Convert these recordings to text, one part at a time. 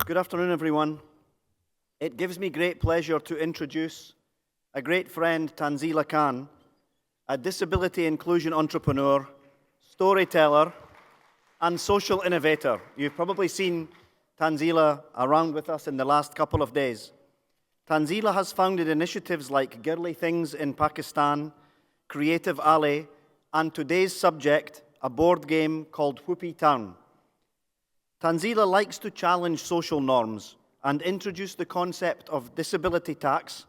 Good afternoon, everyone. It gives me great pleasure to introduce a great friend, Tanzila Khan, a disability inclusion entrepreneur, storyteller, and social innovator. You've probably seen Tanzila around with us in the last couple of days. Tanzila has founded initiatives like Girly Things in Pakistan, Creative Alley, and today's subject, a board game called Whoopie Town. Tanzila likes to challenge social norms and introduce the concept of disability tax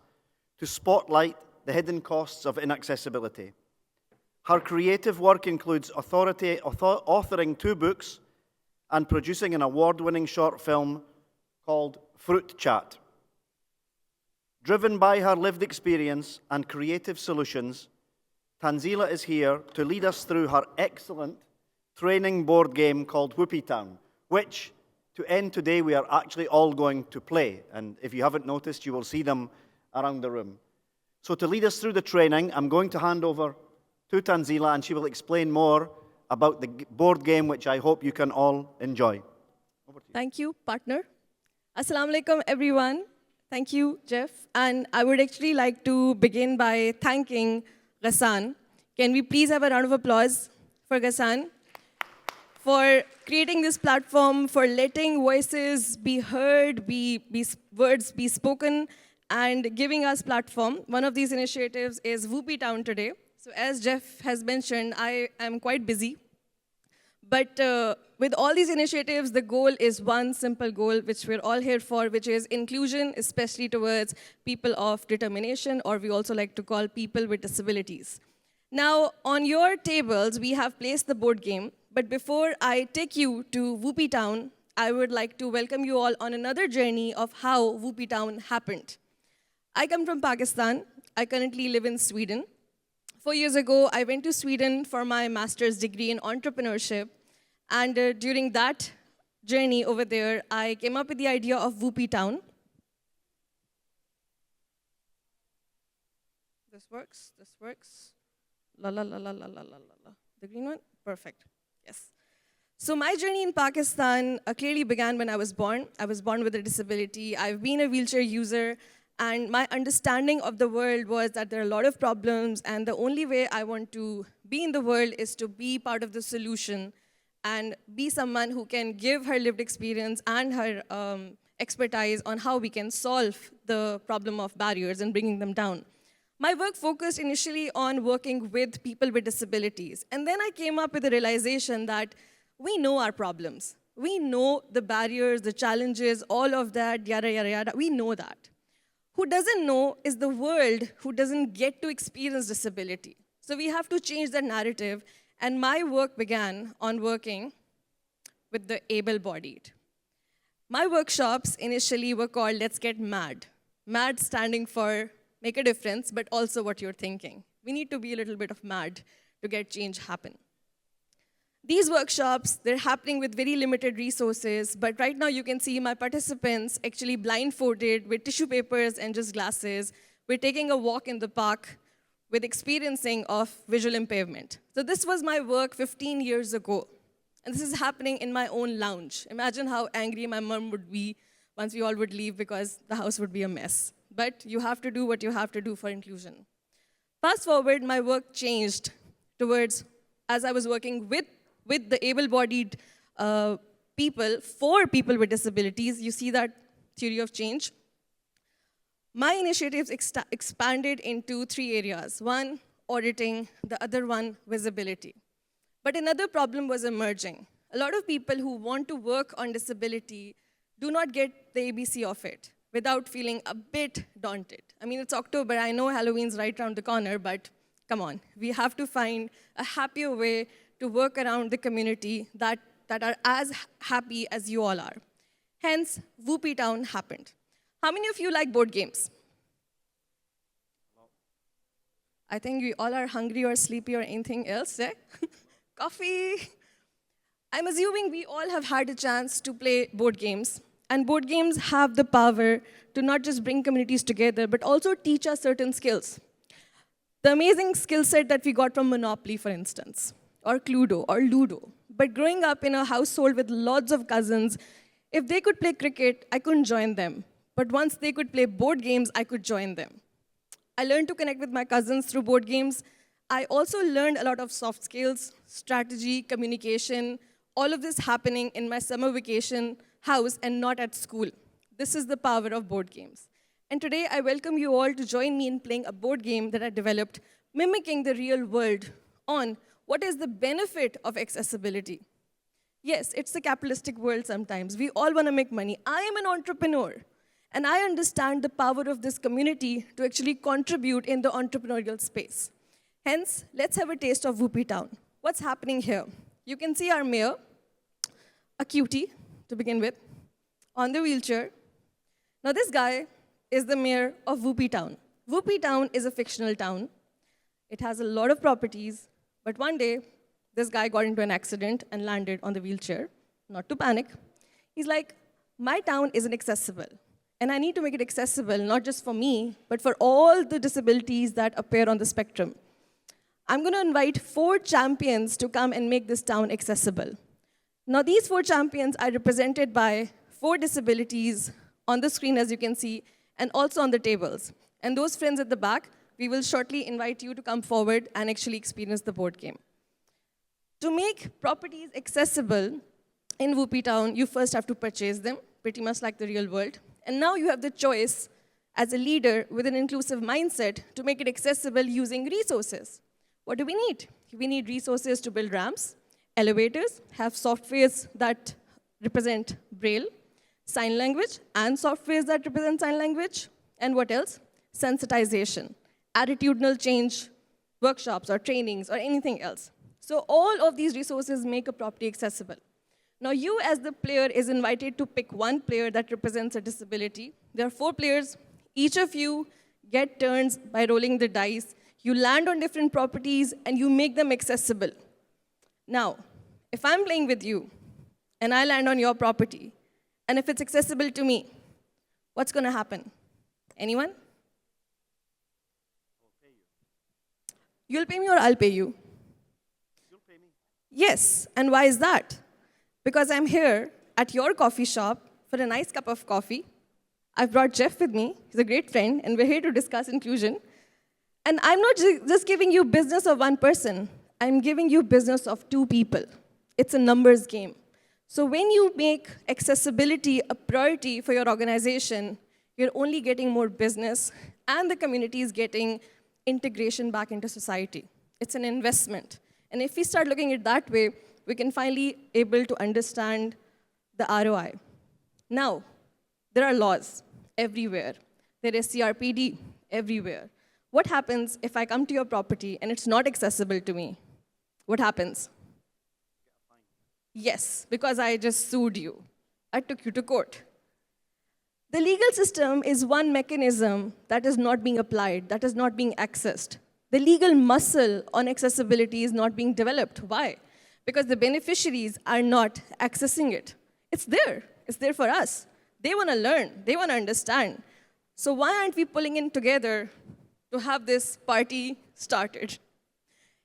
to spotlight the hidden costs of inaccessibility. Her creative work includes authoring 2 books and producing an award-winning short film called Fruit Chat. Driven by her lived experience and creative solutions, Tanzila is here to lead us through her excellent training board game called Whoopie Town, which, to end today, we are actually all going to play. And if you haven't noticed, you will see them around the room. So to lead us through the training, I'm going to hand over to Tanzila, and she will explain more about the board game, which I hope you can all enjoy. Thank you, partner. Assalamu alaikum, everyone. Thank you, Jeff. And I would actually like to begin by thanking Ghassan. Can we please have a round of applause for Ghassan for creating this platform, for letting voices be heard, words be spoken, and giving us platform. One of these initiatives is Whoopie Town today. So as Jeff has mentioned, I am quite busy. But with all these initiatives, the goal is one simple goal, which we're all here for, which is inclusion, especially towards people of determination, or we also like to call people with disabilities. Now, on your tables, we have placed the board game. But before I take you to Whoopie Town, I would like to welcome you all on another journey of how Whoopie Town happened. I come from Pakistan. I currently live in Sweden. 4 years ago, I went to Sweden for my master's degree in entrepreneurship. And during that journey over there, I came up with the idea of Whoopie Town. This works, this works. La la la la la la la la. The green one? Perfect. Yes. So my journey in Pakistan clearly began when I was born. I was born with a disability. I've been a wheelchair user. And my understanding of the world was that there are a lot of problems, and the only way I want to be in the world is to be part of the solution and be someone who can give her lived experience and her expertise on how we can solve the problem of barriers and bringing them down. My work focused initially on working with people with disabilities. And then I came up with the realization that we know our problems. We know the barriers, the challenges, all of that, yada, yada, yada. We know that. Who doesn't know is the world who doesn't get to experience disability. So we have to change that narrative. And my work began on working with the able-bodied. My workshops initially were called Let's Get Mad. Mad standing for make a difference, but also what you're thinking. We need to be a little bit of mad to get change happen. These workshops, they're happening with very limited resources, but right now you can see my participants actually blindfolded with tissue papers and just glasses. We're taking a walk in the park with experiencing of visual impairment. So this was my work 15 years ago. And this is happening in my own lounge. Imagine how angry my mom would be once we all would leave because the house would be a mess. But you have to do what you have to do for inclusion. Fast forward, my work changed towards, as I was working with the able-bodied people, for people with disabilities, you see that theory of change. My initiatives expanded into 3 areas. One, auditing, the other one, visibility. But another problem was emerging. A lot of people who want to work on disability do not get the ABC of it without feeling a bit daunted. I mean, it's October, I know Halloween's right around the corner, but come on. We have to find a happier way to work around the community that are as happy as you all are. Hence, Whoopie Town happened. How many of you like board games? I think we all are hungry or sleepy or anything else, eh? Coffee. I'm assuming we all have had a chance to play board games. And board games have the power to not just bring communities together, but also teach us certain skills. The amazing skill set that we got from Monopoly, for instance, or Cluedo, or Ludo. But growing up in a household with lots of cousins, If they could play cricket, I couldn't join them. But once they could play board games, I could join them. I learned to connect with my cousins through board games. I also learned a lot of soft skills, strategy, communication, all of this happening in my summer vacation house and not at school. This is the power of board games. And today, I welcome you all to join me in playing a board game that I developed, mimicking the real world on what is the benefit of accessibility. Yes, it's a capitalistic world sometimes. We all want to make money. I am an entrepreneur, and I understand the power of this community to actually contribute in the entrepreneurial space. Hence, let's have a taste of Whoopie Town. What's happening here? You can see our mayor, a cutie to begin with, on the wheelchair. Now this guy is the mayor of Whoopie Town. Whoopie Town is a fictional town. It has a lot of properties, but one day, this guy got into an accident and landed on the wheelchair. Not to panic. He's like, my town isn't accessible, and I need to make it accessible, not just for me, but for all the disabilities that appear on the spectrum. I'm going to invite 4 champions to come and make this town accessible. Now, these 4 champions are represented by 4 disabilities on the screen, as you can see, and also on the tables. And those friends at the back, we will shortly invite you to come forward and actually experience the board game. To make properties accessible in Whoopie Town, you first have to purchase them, pretty much like the real world. And now you have the choice, as a leader with an inclusive mindset, to make it accessible using resources. What do we need? We need resources to build ramps, elevators, have softwares that represent Braille, sign language, and softwares that represent sign language. And what else? Sensitization, attitudinal change, workshops or trainings or anything else. So all of these resources make a property accessible. Now you as the player is invited to pick one player that represents a disability. There are 4 players. Each of you get turns by rolling the dice. You land on different properties and you make them accessible. Now, if I'm playing with you and I land on your property, and if it's accessible to me, what's going to happen? Anyone? You'll pay me or I'll pay you? Yes, and why is that? Because I'm here at your coffee shop for a nice cup of coffee. I've brought Jeff with me. He's a great friend, and we're here to discuss inclusion. And I'm not just giving you business of one person. I'm giving you business of 2 people. It's a numbers game. So when you make accessibility a priority for your organization, you're only getting more business, and the community is getting integration back into society. It's an investment. And if we start looking at it that way, we can finally able to understand the ROI. Now, there are laws everywhere. There is CRPD everywhere. What happens if I come to your property and it's not accessible to me? What happens? Yes, because I just sued you. I took you to court. The legal system is one mechanism that is not being applied, that is not being accessed. The legal muscle on accessibility is not being developed. Why? Because the beneficiaries are not accessing it. It's there. It's there for us. They want to learn. They want to understand. So why aren't we pulling in together to have this party started?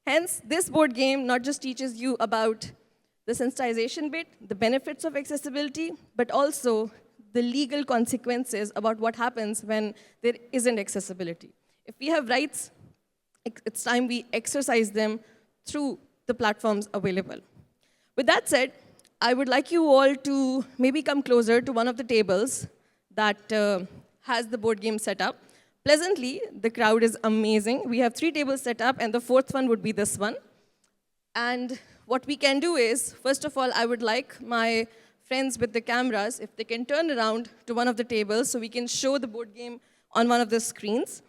Hence, this board game not just teaches you about the sensitization bit, the benefits of accessibility, but also the legal consequences about what happens when there isn't accessibility. If we have rights, it's time we exercise them through the platforms available. With that said, I would like you all to maybe come closer to one of the tables that has the board game set up. Pleasantly, the crowd is amazing. We have 3 tables set up, and the 4th one would be this one. And what we can do is, first of all, I would like my friends with the cameras, if they can turn around to one of the tables so we can show the board game on one of the screens.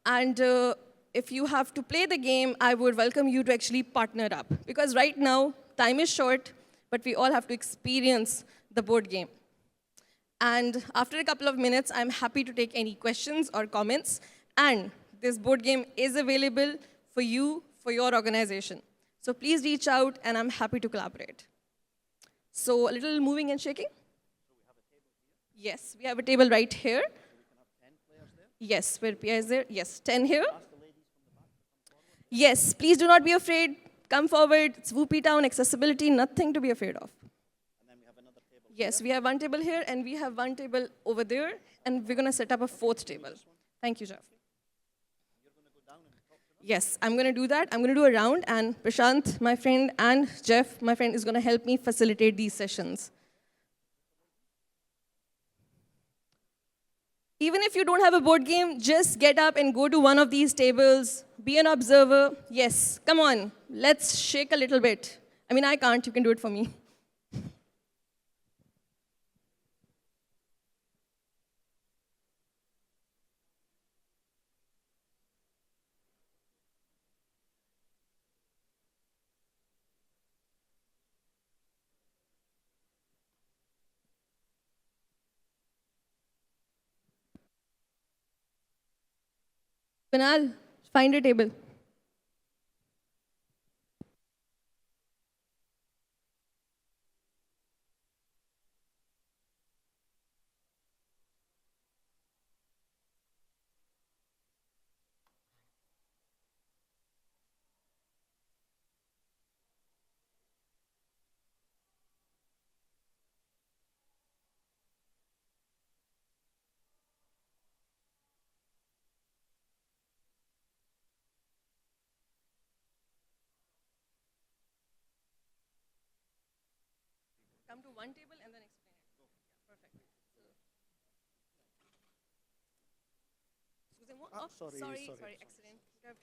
And if you have to play the game, I would welcome you to actually partner up. Because right now, time is short, but we all have to experience the board game. And after a couple of minutes, I'm happy to take any questions or comments. And this board game is available for you, for your organization. So please reach out, and I'm happy to collaborate. So a little moving and shaking? Yes, we have a table right here. Yes, where Pia is there. Yes, 10 here. Yes, please do not be afraid. Come forward. It's Whoopie Town, accessibility, nothing to be afraid of. Yes, we have one table here, and we have one table over there, and we're going to set up a fourth table. Thank you, Jeff. Yes, I'm going to do that. I'm going to do a round, and Prashant, my friend, and Jeff, my friend, is going to help me facilitate these sessions. Even if you don't have a board game, just get up and go to one of these tables. Be an observer. Yes, come on. Let's shake a little bit. I mean, I can't. You can do it for me. Kunal, find a table. Come to one table and then explain it. Yeah, perfect. Excusez-moi. Oh, sorry, accident. You have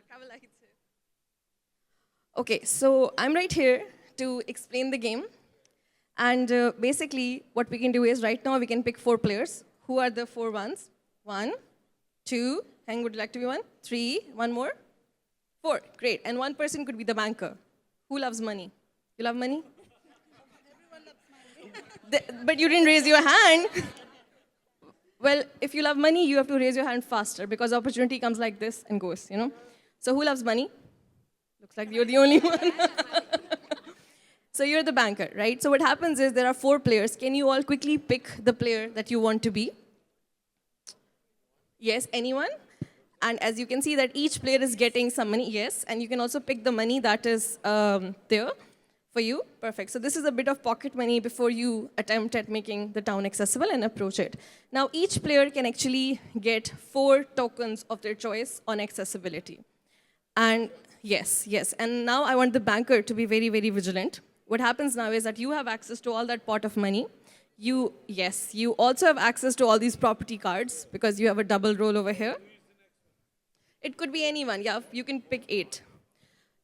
travel lights here. Okay, so I'm right here to explain the game. And basically, what we can do is right now we can pick 4 players. Who are the 4 ones? 1, 2, Hang, would you like to be 1? 3, one more? 4, great. And one person could be the banker. Who loves money? You love money? Everyone loves money. But you didn't raise your hand. Well, if you love money, you have to raise your hand faster because opportunity comes like this and goes, you know? So who loves money? Looks like you're the only one. So you're the banker, right? So what happens is there are 4 players. Can you all quickly pick the player that you want to be? Yes, anyone? And as you can see that each player is getting some money, yes. And you can also pick the money that is there for you. Perfect. So this is a bit of pocket money before you attempt at making the town accessible and approach it. Now each player can actually get 4 tokens of their choice on accessibility. And yes. And now I want the banker to be very, very vigilant. What happens now is that you have access to all that pot of money. You also have access to all these property cards because you have a double roll over here. It could be anyone, yeah, you can pick 8.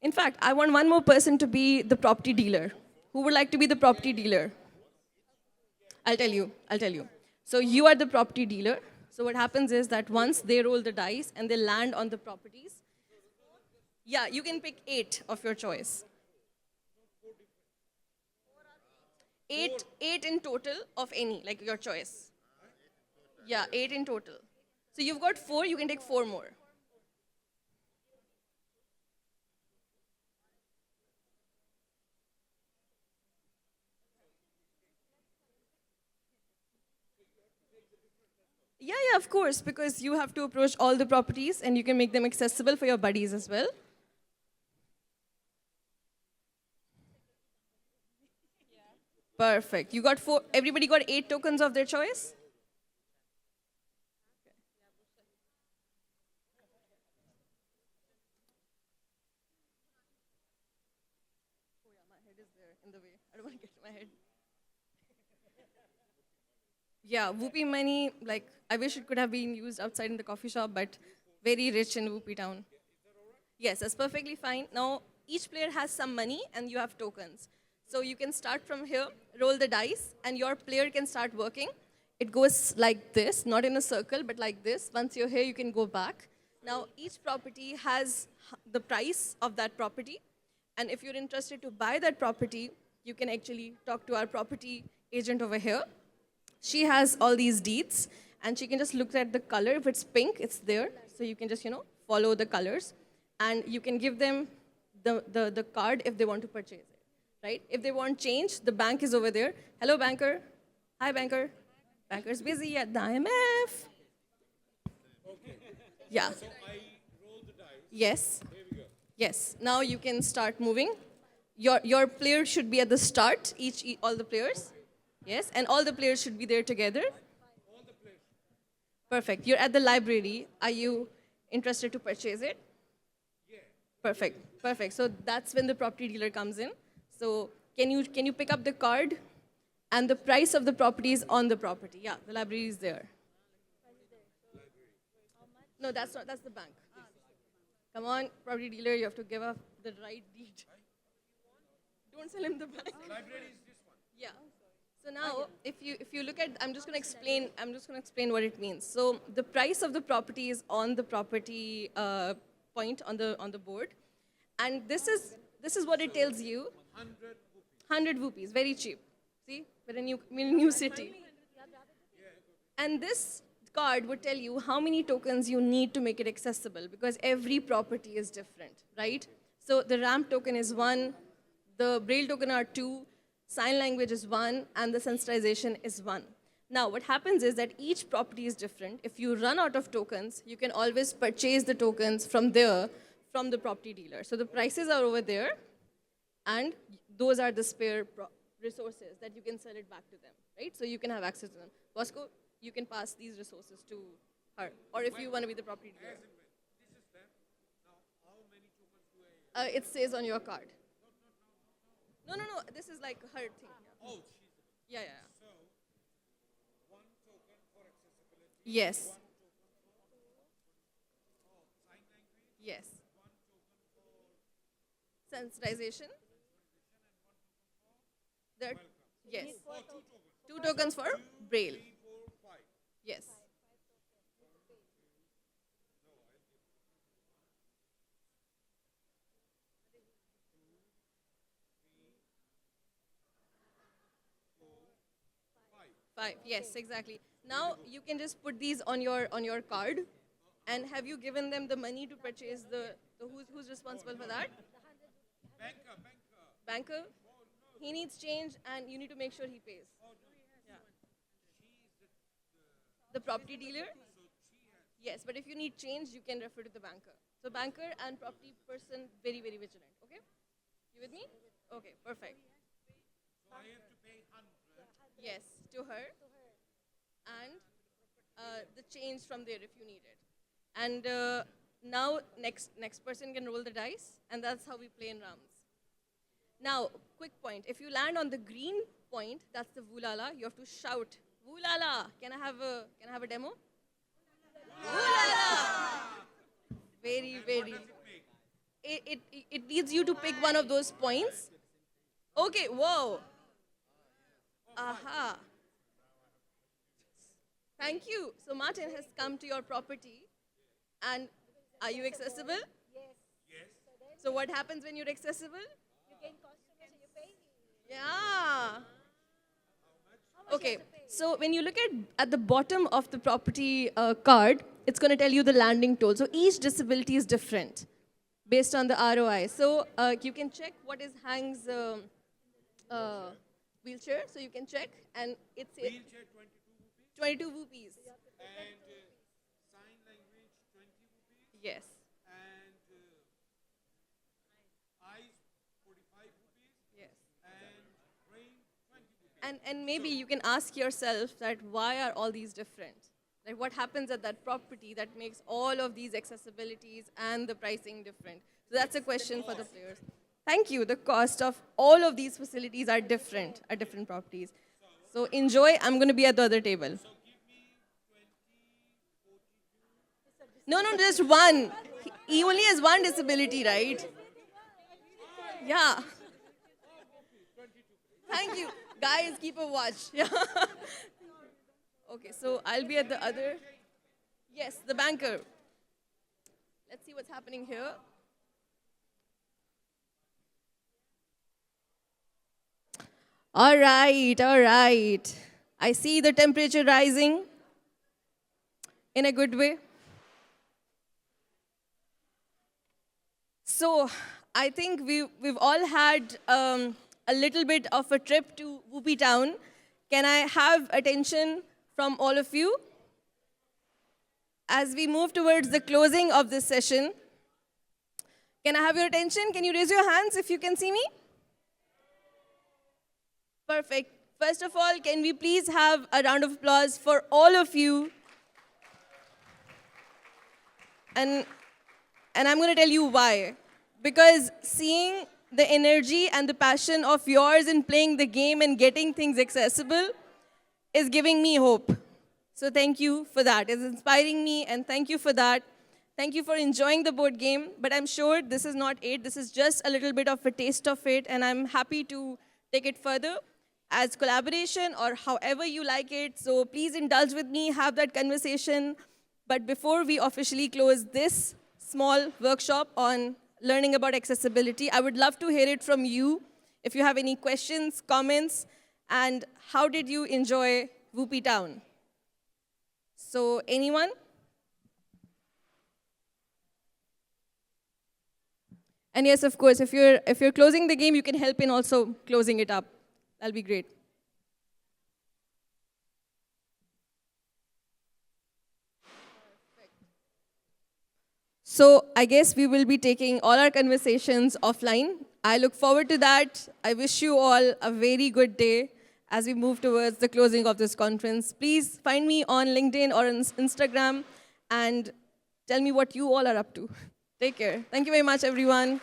In fact, I want one more person to be the property dealer. Who would like to be the property dealer? I'll tell you. So you are the property dealer. So what happens is that once they roll the dice and they land on the properties, yeah, you can pick 8 of your choice. 8 in total of any, like your choice. Yeah, 8 in total. So you've got 4, you can take 4 more. Yeah, of course, because you have to approach all the properties and you can make them accessible for your buddies as well. Perfect. You got 4, everybody got 8 tokens of their choice? Oh yeah, my head is there in the way. I don't want to get to my head. Yeah, Whoopie money, like, I wish it could have been used outside in the coffee shop, but very rich in Whoopie Town. Yes, that's perfectly fine. Now, each player has some money and you have tokens. So you can start from here, roll the dice, and your player can start working. It goes like this, not in a circle, but like this. Once you're here, you can go back. Now, each property has the price of that property. And if you're interested to buy that property, you can actually talk to our property agent over here. She has all these deeds, and she can just look at the color. If it's pink, it's there. So you can just, follow the colors. And you can give them the card if they want to purchase it, right? If they want change, the bank is over there. Hello, banker. Hi, banker. Banker's busy at the IMF. Okay. Yeah. So I roll the dice. Yes. Here we go. Yes. Now you can start moving. your player should be at the start, all the players. Yes, and all the players should be there together. Perfect. You're at the library. Are you interested to purchase it? Perfect. Perfect. So that's when the property dealer comes in. So can you pick up the card? And the price of the property is on the property. Yeah, the library is there. No, that's not. That's the bank. Come on, property dealer, you have to give up the right deed. Don't sell him the bank. Library is this one. Yeah. So now, if you look at, I'm just going to explain what it means. So the price of the property is on the property point on the board, and this is what it tells you. 100 rupees, very cheap. See, we're in a new city. And this card would tell you how many tokens you need to make it accessible, because every property is different, right? So the ramp token is 1, the braille token are 2, sign language is 1, and the sensitization is 1. Now, what happens is that each property is different. If you run out of tokens, you can always purchase the tokens from there, from the property dealer. So the prices are over there, and those are the spare resources that you can sell it back to them, right? So you can have access to them. Bosco, you can pass these resources to her, or if you want to be the property dealer. This is them. Now, how many tokens do I? It says on your card. No. This is like her thing. Oh, she's the. Yeah. So, one token for accessibility. Yes. One token for sign language. Yes. One token for Sensitization. There. Yes. oh, two tokens. 2 tokens for braille. 3, 4, 5. Yes. Five. Yes, exactly. Now you can just put these on your card, and have you given them the money to purchase the who's responsible for that? Banker. He needs change, and you need to make sure he pays. Yeah. The property dealer? Yes, but if you need change, you can refer to the banker. So banker and property person, very, very vigilant. Okay? You with me? Okay, perfect. So I have to pay 100. Yes, to her. And the change from there if you need it. And now next person can roll the dice, and that's how we play in rounds. Now, quick point. If you land on the green point, that's the Woolala, you have to shout, Woolala! Can I have a demo? Woolala! Very, very. It needs you to pick one of those points. Okay, whoa. Aha. Thank you. So Martin has come to your property. And are you accessible? Yes. So what happens when you're accessible? You gain customers and you pay. Yeah. Okay, so when you look at the bottom of the property card, it's going to tell you the landing toll. So each disability is different based on the ROI. So you can check what is Hang's wheelchair. So you can check, and it's Wheelchair 22 22 rupees. rupees. And sign language 20 rupees. Yes. And eyes 45 rupees. Yes. And brain 20 rupees. And maybe you can ask yourself that why are all these different? Like what happens at that property that makes all of these accessibilities and the pricing different? So that's a question for the players. Thank you. The cost of all of these facilities are different at different properties. So enjoy. I'm going to be at the other table. So give me 20, 42. No, just one. He only has one disability, right? Yeah. Thank you. Guys, keep a watch. Yeah. Okay, so I'll be at the other. Yes, the banker. Let's see what's happening here. All right. I see the temperature rising in a good way. So I think we've all had a little bit of a trip to Whoopie Town. Can I have attention from all of you? As we move towards the closing of this session, can I have your attention? Can you raise your hands if you can see me? Perfect. First of all, can we please have a round of applause for all of you? And I'm going to tell you why. Because seeing the energy and the passion of yours in playing the game and getting things accessible is giving me hope. So thank you for that. It's inspiring me, and thank you for that. Thank you for enjoying the board game, but I'm sure this is not it. This is just a little bit of a taste of it, and I'm happy to take it further as collaboration or however you like it. So please indulge with me, have that conversation. But before we officially close this small workshop on learning about accessibility, I would love to hear it from you. If you have any questions, comments, and how did you enjoy Whoopie Town? So anyone? And yes, of course, if you're closing the game, you can help in also closing it up. That'll be great. So I guess we will be taking all our conversations offline. I look forward to that. I wish you all a very good day as we move towards the closing of this conference. Please find me on LinkedIn or on Instagram and tell me what you all are up to. Take care. Thank you very much, everyone.